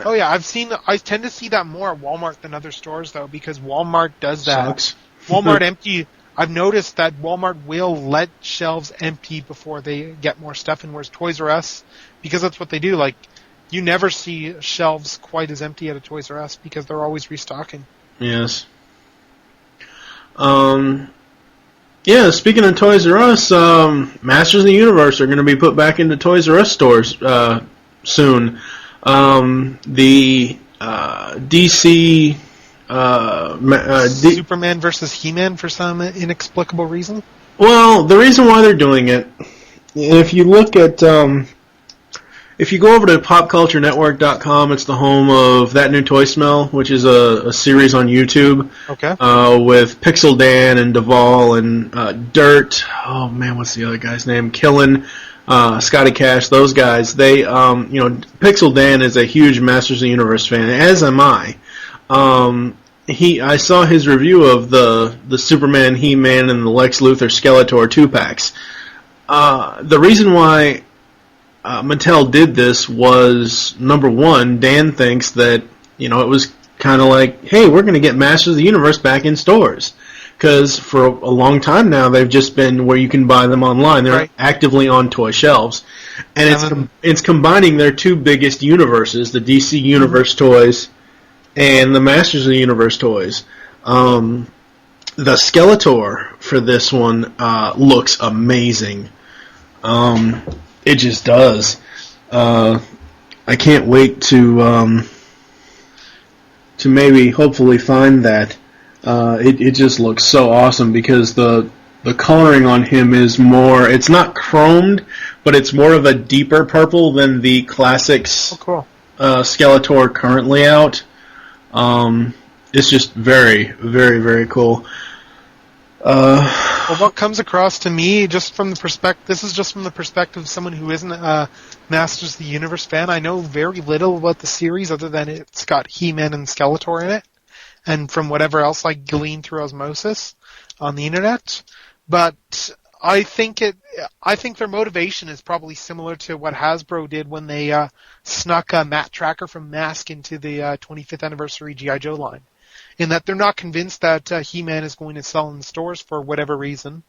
[SPEAKER 6] Oh yeah, I tend to see that more at Walmart than other stores though, because Walmart does that.
[SPEAKER 5] Sucks.
[SPEAKER 6] Walmart empty. I've noticed that Walmart will let shelves empty before they get more stuff in, whereas Toys R Us, because that's what they do, like, you never see shelves quite as empty at a Toys R Us because they're always restocking.
[SPEAKER 5] Yes. Yeah, speaking of Toys R Us, Masters of the Universe are going to be put back into Toys R Us stores soon. The DC
[SPEAKER 6] Superman versus He-Man for some inexplicable reason?
[SPEAKER 5] Well, the reason why they're doing it, if you look at, if you go over to popculturenetwork.com, it's the home of That New Toy Smell, which is a series on YouTube.
[SPEAKER 6] Okay.
[SPEAKER 5] With Pixel Dan and Duvall and Dirt. Oh man, what's the other guy's name? Killin, Scotty Cash, those guys. They, Pixel Dan is a huge Masters of the Universe fan, as am I. I saw his review of the Superman, He-Man, and the Lex Luthor Skeletor 2-packs. The reason why Mattel did this was, number one, Dan thinks that, it was kind of like, hey, we're going to get Masters of the Universe back in stores. Because for a long time now, they've just been where you can buy them online. They're actively on toy shelves. And it's combining their two biggest universes, the DC Universe toys and the Masters of the Universe toys. The Skeletor for this one looks amazing. It just does. I can't wait to maybe hopefully find that. It just looks so awesome because the coloring on him is more, it's not chromed, but it's more of a deeper purple than the classics Skeletor currently out. It's just very, very, very cool.
[SPEAKER 6] Well, what comes across to me, this is just from the perspective of someone who isn't a Masters of the Universe fan. I know very little about the series other than it's got He-Man and Skeletor in it, and from whatever else I glean through osmosis on the internet. But I think their motivation is probably similar to what Hasbro did when they snuck Matt Tracker from Mask into the 25th anniversary G.I. Joe line. in that they're not convinced that He-Man is going to sell in stores for whatever reason.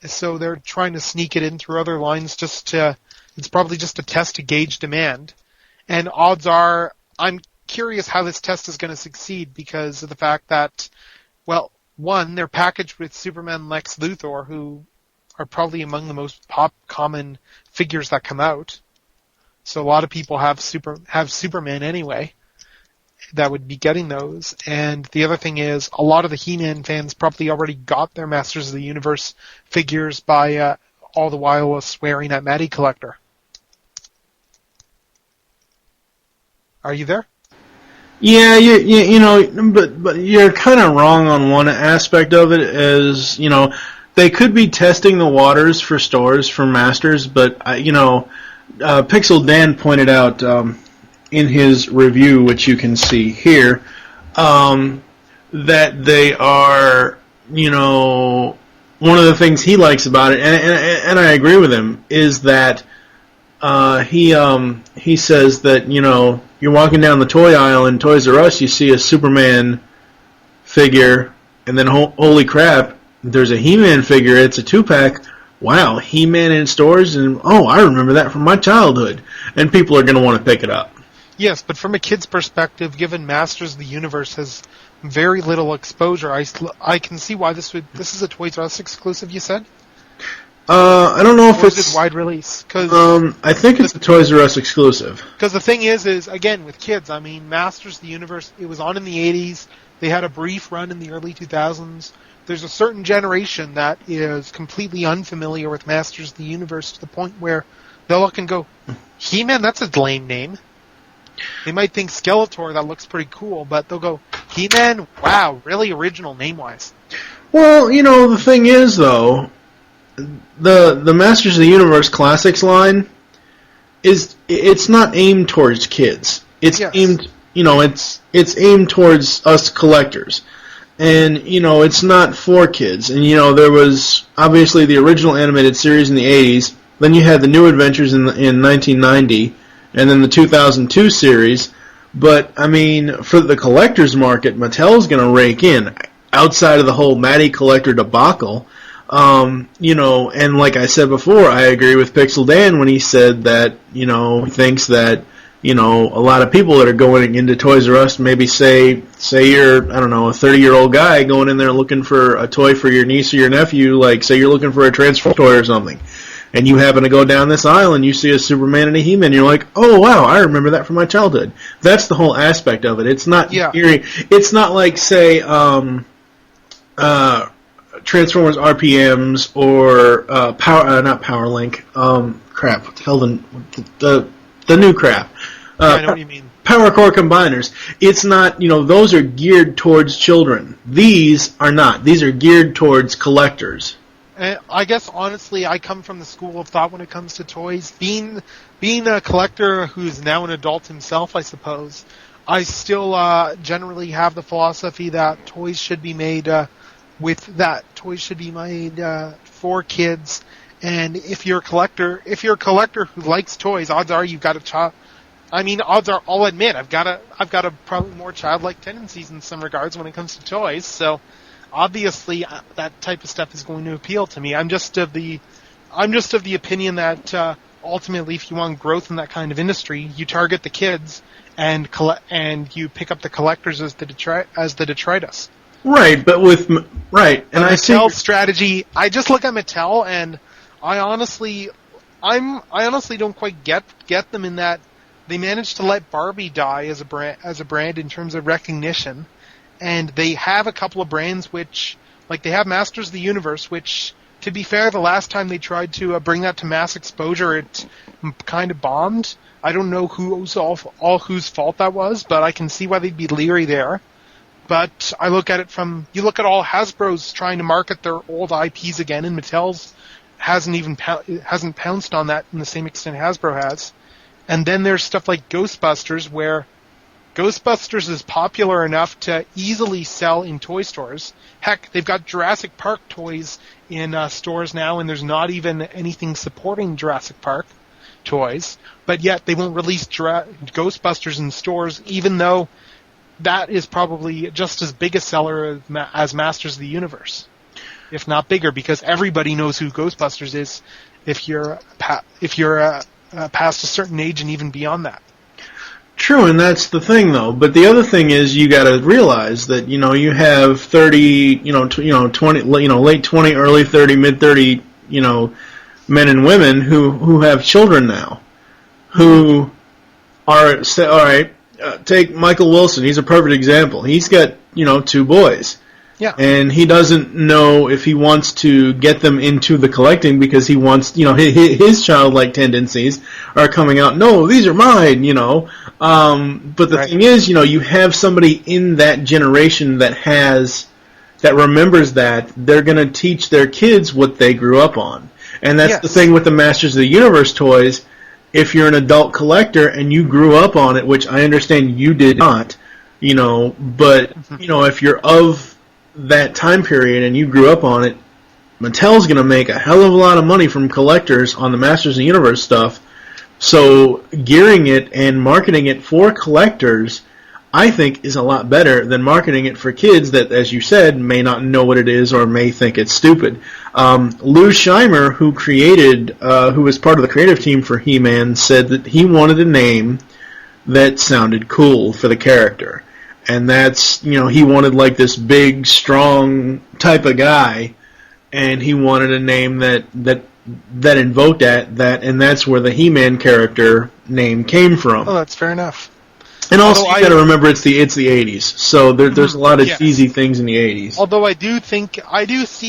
[SPEAKER 6] So they're trying to sneak it in through other lines it's probably just a test to gauge demand. And odds are, I'm curious how this test is going to succeed because of the fact that, well, one, they're packaged with Superman and Lex Luthor, who are probably among the most common figures that come out. So a lot of people have Superman anyway that would be getting those. And the other thing is, a lot of the He-Man fans probably already got their Masters of the Universe figures by all the while swearing at Matty Collector. Are you there?
[SPEAKER 5] Yeah, but you're kind of wrong on one aspect of it. As they could be testing the waters for stores for Masters, but Pixel Dan pointed out in his review, which you can see here, that they are, one of the things he likes about it, and I agree with him, is that he says that you're walking down the toy aisle in Toys R Us, you see a Superman figure, and then holy crap, there's a He-Man figure. It's a 2-pack. Wow, He-Man in stores, and I remember that from my childhood, and people are going to want to pick it up.
[SPEAKER 6] Yes, but from a kid's perspective, given Masters of the Universe has very little exposure, I can see why this is a Toys R Us exclusive, you said?
[SPEAKER 5] I don't know if
[SPEAKER 6] it's wide release.
[SPEAKER 5] I think it's a Toys R Us exclusive.
[SPEAKER 6] Because the thing is again, with kids, Masters of the Universe, it was on in the 80s. They had a brief run in the early 2000s. There's a certain generation that is completely unfamiliar with Masters of the Universe to the point where they'll look and go, He-Man, that's a lame name. They might think Skeletor, that looks pretty cool, but they'll go, He-Man, wow, really original name-wise.
[SPEAKER 5] Well, the thing is, though, the Masters of the Universe Classics line it's not aimed towards kids. It's aimed, it's aimed towards us collectors. And, it's not for kids. And, there was obviously the original animated series in the 80s, then you had the New Adventures in 1990, and then the 2002 series. But, for the collector's market, Mattel's going to rake in, outside of the whole Matty Collector debacle. And like I said before, I agree with Pixel Dan when he said that, he thinks that, a lot of people that are going into Toys R Us, maybe say you're, I don't know, a 30-year-old guy going in there looking for a toy for your niece or your nephew, like say you're looking for a Transformer toy or something, and you happen to go down this aisle and you see a Superman and a He-Man, you're like, oh wow, I remember that from my childhood. That's the whole aspect of it. It's not eerie. It's not like, say, Transformers RPMs or not PowerLink. Crap, what the hell the new crap.
[SPEAKER 6] I know what you mean.
[SPEAKER 5] Power Core Combiners. It's not, those are geared towards children. These are not. These are geared towards collectors.
[SPEAKER 6] I guess, honestly, I come from the school of thought when it comes to toys. Being a collector who's now an adult himself, I suppose, I still generally have the philosophy that toys should be made for kids. And if you're a collector who likes toys, odds are you've got a child. Odds are, I'll admit, I've got a probably more childlike tendencies in some regards when it comes to toys. So obviously that type of stuff is going to appeal to me. I'm just of the opinion that ultimately, if you want growth in that kind of industry, you target the kids and you pick up the collectors as the detritus.
[SPEAKER 5] Right, but and I see
[SPEAKER 6] Mattel's strategy. I just look at Mattel, and I honestly don't quite get them in that they managed to let Barbie die as a brand in terms of recognition, and they have a couple of brands which, like, they have Masters of the Universe, which, to be fair, the last time they tried to bring that to mass exposure, it kind of bombed. I don't know whose fault that was, but I can see why they'd be leery there. But I look at it you look at all Hasbro's trying to market their old IPs again, and Mattel's hasn't pounced on that in the same extent Hasbro has. And then there's stuff like Ghostbusters, where Ghostbusters is popular enough to easily sell in toy stores. Heck, they've got Jurassic Park toys in stores now, and there's not even anything supporting Jurassic Park toys. But yet they won't release Ghostbusters in stores, even though that is probably just as big a seller as Masters of the Universe, if not bigger, because everybody knows who Ghostbusters is if you're past a certain age and even beyond that.
[SPEAKER 5] True, and that's the thing, though. But the other thing is, you got to realize that you have 30, 20, late 20, early 30, mid 30, men and women who have children now, who are all right. Take Michael Wilson. He's a perfect example. He's got 2 boys.
[SPEAKER 6] Yeah.
[SPEAKER 5] And he doesn't know if he wants to get them into the collecting because he wants, his childlike tendencies are coming out. No, these are mine, But the thing is, you have somebody in that generation that remembers that. They're going to teach their kids what they grew up on. And that's the thing with the Masters of the Universe toys. If you're an adult collector and you grew up on it, which I understand you did not, but, if you're of that time period and you grew up on it, Mattel's going to make a hell of a lot of money from collectors on the Masters of the Universe stuff. So gearing it and marketing it for collectors, I think, is a lot better than marketing it for kids that, as you said, may not know what it is or may think it's stupid. Lou Scheimer, who was part of the creative team for He-Man, said that he wanted a name that sounded cool for the character. And that's, he wanted like this big, strong type of guy, and he wanted a name that invoked that, and that's where the He-Man character name came from.
[SPEAKER 6] Oh, that's fair enough.
[SPEAKER 5] And also, you got to remember it's the 80s, so there's a lot of cheesy things in the 80s.
[SPEAKER 6] Although I do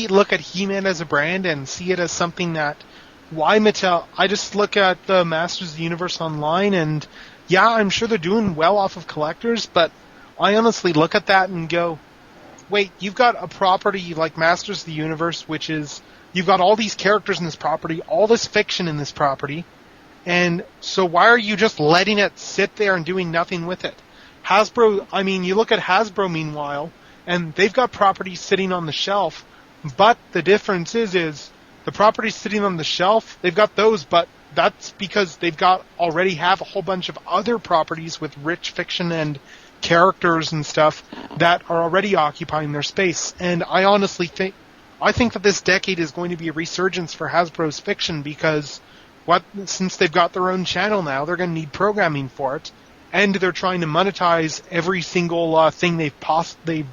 [SPEAKER 6] look at He-Man as a brand and see it as something that, why Mattel? I just look at the Masters of the Universe online, and yeah, I'm sure they're doing well off of collectors, but I honestly look at that and go, wait, you've got a property like Masters of the Universe, which is, you've got all these characters in this property, all this fiction in this property, and so why are you just letting it sit there and doing nothing with it? Hasbro, you look at Hasbro meanwhile, and they've got properties sitting on the shelf, but the difference is the properties sitting on the shelf, they've got those, but that's because they've already have a whole bunch of other properties with rich fiction and characters and stuff that are already occupying their space. And I honestly think that this decade is going to be a resurgence for Hasbro's fiction because since they've got their own channel now, they're going to need programming for it, and they're trying to monetize every single thing they've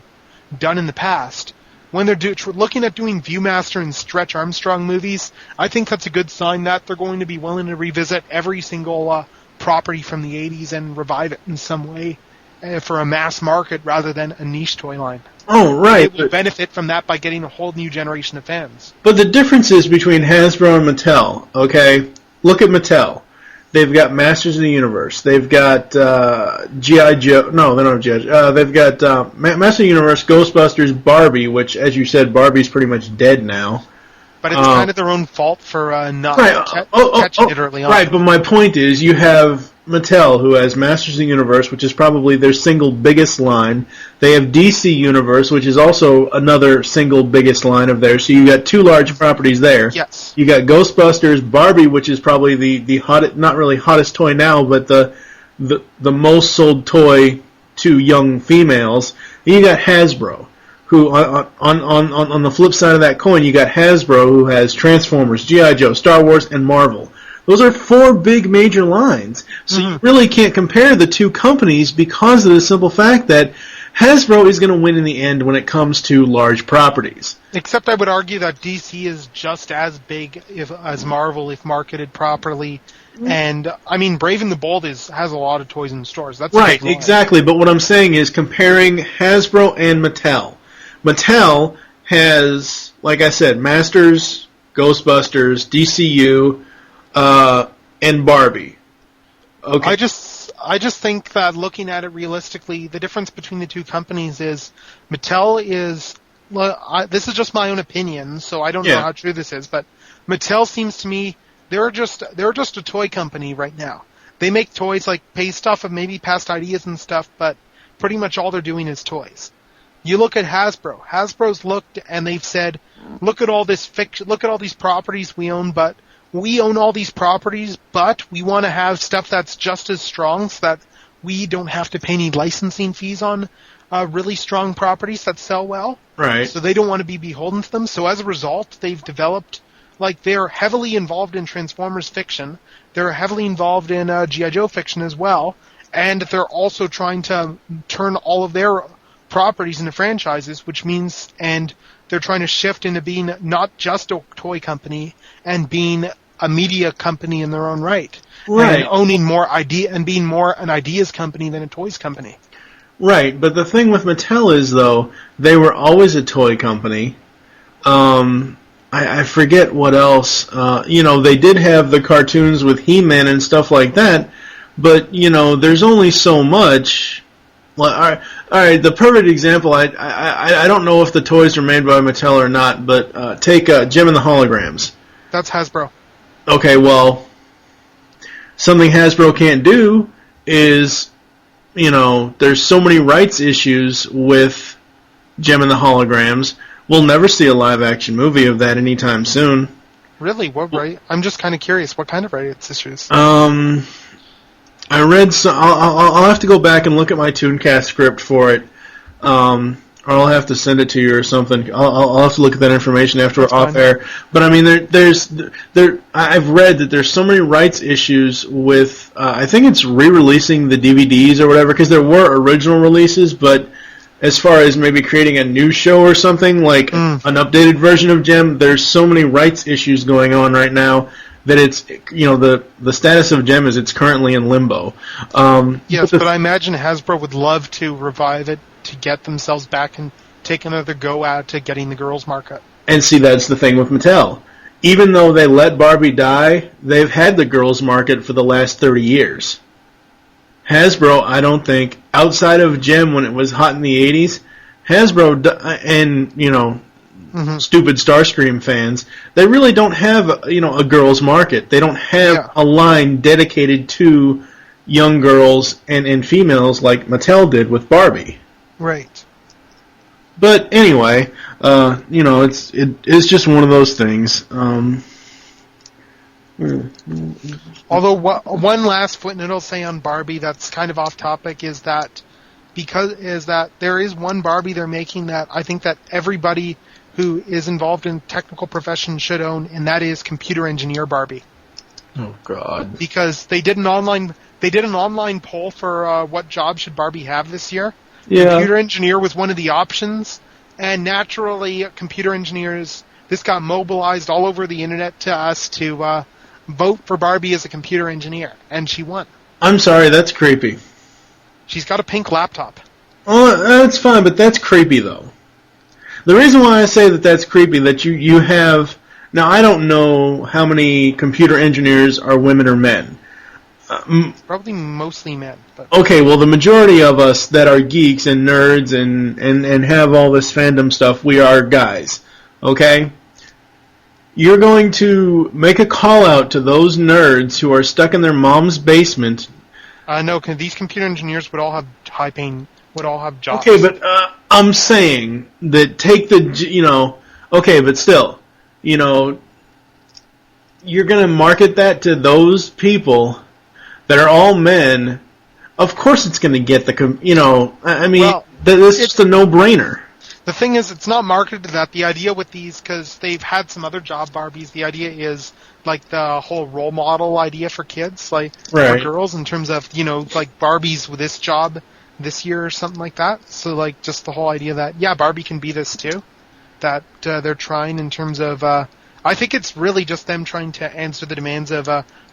[SPEAKER 6] done in the past. When they're looking at doing Viewmaster and Stretch Armstrong movies, I think that's a good sign that they're going to be willing to revisit every single property from the 80s and revive it in some way for a mass market rather than a niche toy line.
[SPEAKER 5] Oh, right.
[SPEAKER 6] They will benefit from that by getting a whole new generation of fans.
[SPEAKER 5] But the difference is between Hasbro and Mattel, okay? Look at Mattel. They've got Masters of the Universe. They've got G.I. Joe. No, they don't have G.I. Joe. They've got Masters of the Universe, Ghostbusters, Barbie, which, as you said, Barbie's pretty much dead now.
[SPEAKER 6] But it's kind of their own fault for not catching it early on.
[SPEAKER 5] Right, but my point is you have Mattel, who has Masters of the Universe, which is probably their single biggest line. They have DC Universe, which is also another single biggest line of theirs. So you got 2 large properties there.
[SPEAKER 6] Yes.
[SPEAKER 5] You got Ghostbusters, Barbie, which is probably the hottest, not really hottest toy now, but the most sold toy to young females. And you got Hasbro, who on the flip side of that coin, you got Hasbro, who has Transformers, G.I. Joe, Star Wars, and Marvel. Those are 4 big major lines. So you really can't compare the 2 companies because of the simple fact that Hasbro is going to win in the end when it comes to large properties.
[SPEAKER 6] Except I would argue that DC is just as big as Marvel if marketed properly. And, Brave and the Bold has a lot of toys in stores. That's
[SPEAKER 5] right, exactly. But what I'm saying is comparing Hasbro and Mattel. Mattel has, like I said, Masters, Ghostbusters, DCU, and Barbie. Okay.
[SPEAKER 6] I just think that looking at it realistically, the difference between the 2 companies is Mattel is. This is just my own opinion, so I don't know how true this is, but Mattel seems to me they're just a toy company right now. They make toys based off of maybe past ideas and stuff, but pretty much all they're doing is toys. You look at Hasbro. Hasbro's looked and they've said, look at all this fiction, look at all these properties we own, but we own all these properties, but we want to have stuff that's just as strong so that we don't have to pay any licensing fees on really strong properties that sell well.
[SPEAKER 5] Right.
[SPEAKER 6] So they don't want to be beholden to them. So as a result, they've developed, like, they're heavily involved in Transformers fiction. They're heavily involved in G.I. Joe fiction as well. And they're also trying to turn all of their properties into franchises, which means, and they're trying to shift into being not just a toy company and being a media company in their own right.
[SPEAKER 5] Right.
[SPEAKER 6] And owning more idea and being more an ideas company than a toys company.
[SPEAKER 5] Right, but the thing with Mattel is, though, they were always a toy company. I forget what else. They did have the cartoons with He-Man and stuff like that, but, there's only so much. Well, all right, the perfect example, I don't know if the toys are made by Mattel or not, but take Jem and the Holograms.
[SPEAKER 6] That's Hasbro.
[SPEAKER 5] Okay, well, something Hasbro can't do is, there's so many rights issues with Jem and the Holograms. We'll never see a live-action movie of that anytime soon.
[SPEAKER 6] Really? What right? I'm just kind of curious. What kind of rights issues?
[SPEAKER 5] I read some. I'll have to go back and look at my ToonCast script for it, or I'll have to send it to you or something. I'll have to look at that information after we're off air. But I mean, I've read that there's so many rights issues with. I think it's re-releasing the DVDs or whatever, because there were original releases, but as far as maybe creating a new show or something like an updated version of Jem, there's so many rights issues going on right now that it's, the status of Jem is it's currently in limbo.
[SPEAKER 6] Yes, but I imagine Hasbro would love to revive it to get themselves back and take another go at to getting the girls market.
[SPEAKER 5] And see, that's the thing with Mattel. Even though they let Barbie die, they've had the girls market for the last 30 years. Hasbro, I don't think, outside of Jem when it was hot in the 80s, Hasbro and, stupid Starscream fans, they really don't have, a girls' market. They don't have a line dedicated to young girls and females like Mattel did with Barbie.
[SPEAKER 6] Right.
[SPEAKER 5] But anyway, it's just one of those things.
[SPEAKER 6] Although one last footnote I'll say on Barbie that's kind of off topic is that there is one Barbie they're making that I think that everybody who is involved in technical profession should own, and that is computer engineer Barbie.
[SPEAKER 5] Oh God!
[SPEAKER 6] Because they did an online poll for what job should Barbie have this year.
[SPEAKER 5] Yeah.
[SPEAKER 6] Computer engineer was one of the options, and naturally, computer engineers. This got mobilized all over the internet to us to vote for Barbie as a computer engineer, and she won.
[SPEAKER 5] I'm sorry, that's creepy.
[SPEAKER 6] She's got a pink laptop.
[SPEAKER 5] Oh, that's fine, but that's creepy though. The reason why I say that that's creepy, that you have... Now, I don't know how many computer engineers are women or men.
[SPEAKER 6] Probably mostly men. But.
[SPEAKER 5] Okay, well, the majority of us that are geeks and nerds and have all this fandom stuff, we are guys. Okay? You're going to make a call out to those nerds who are stuck in their mom's basement.
[SPEAKER 6] No, these computer engineers would all have would all have jobs.
[SPEAKER 5] Okay, but I'm saying that take the, okay, but still, you're going to market that to those people that are all men. Of course it's going to get that's just a no-brainer.
[SPEAKER 6] The thing is, it's not marketed to that. The idea with these, because they've had some other job Barbies, the idea is like the whole role model idea for kids, like for girls, in terms of, like Barbies with this job this year or something like that. So like just the whole idea that, Barbie can be this too, that they're trying in terms of, I think it's really just them trying to answer the demands of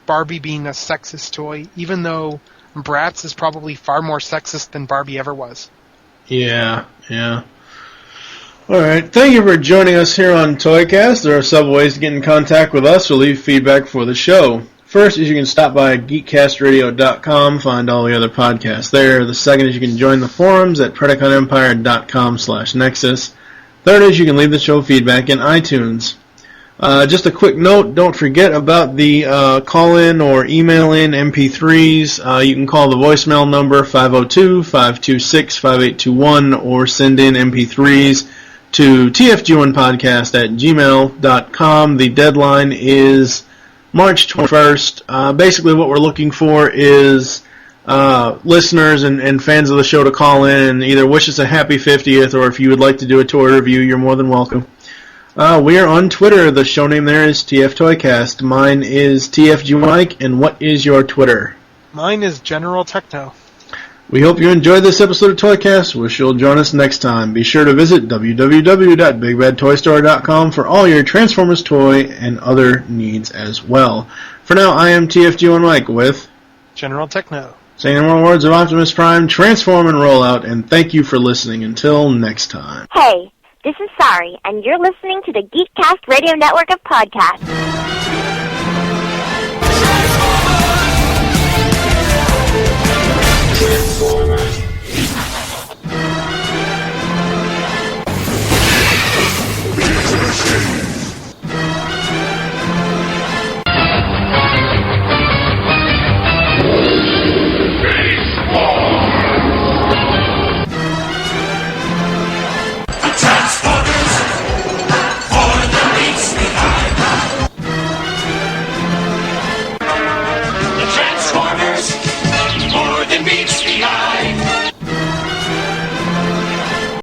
[SPEAKER 6] Barbie being a sexist toy, even though Bratz is probably far more sexist than Barbie ever was.
[SPEAKER 5] Yeah. All right. Thank you for joining us here on ToyCast. There are several ways to get in contact with us or leave feedback for the show. First is you can stop by geekcastradio.com, find all the other podcasts there. The second is you can join the forums at PredicaunEmpire.com/Nexus. Third is you can leave the show feedback in iTunes. Just a quick note, don't forget about the call-in or email-in MP3s. You can call the voicemail number 502-526-5821 or send in MP3s to tfg1podcast@gmail.com. The deadline is March 21st. Basically what we're looking for is listeners and fans of the show to call in and either wish us a happy 50th, or if you would like to do a toy review, you're more than welcome. We are on Twitter. The show name there is TF ToyCast. Mine is TFG Mike, and what is your Twitter?
[SPEAKER 6] Mine is General Techno.
[SPEAKER 5] We hope you enjoyed this episode of ToyCast. Wish you'll join us next time. Be sure to visit www.bigbadtoystore.com for all your Transformers toy and other needs as well. For now, I am TFG1 Mike with
[SPEAKER 6] General Techno.
[SPEAKER 5] saying the more words of Optimus Prime, transform and roll out, and thank you for listening. Until next time.
[SPEAKER 7] Hey, this is Sari, and you're listening to the GeekCast Radio Network of podcasts.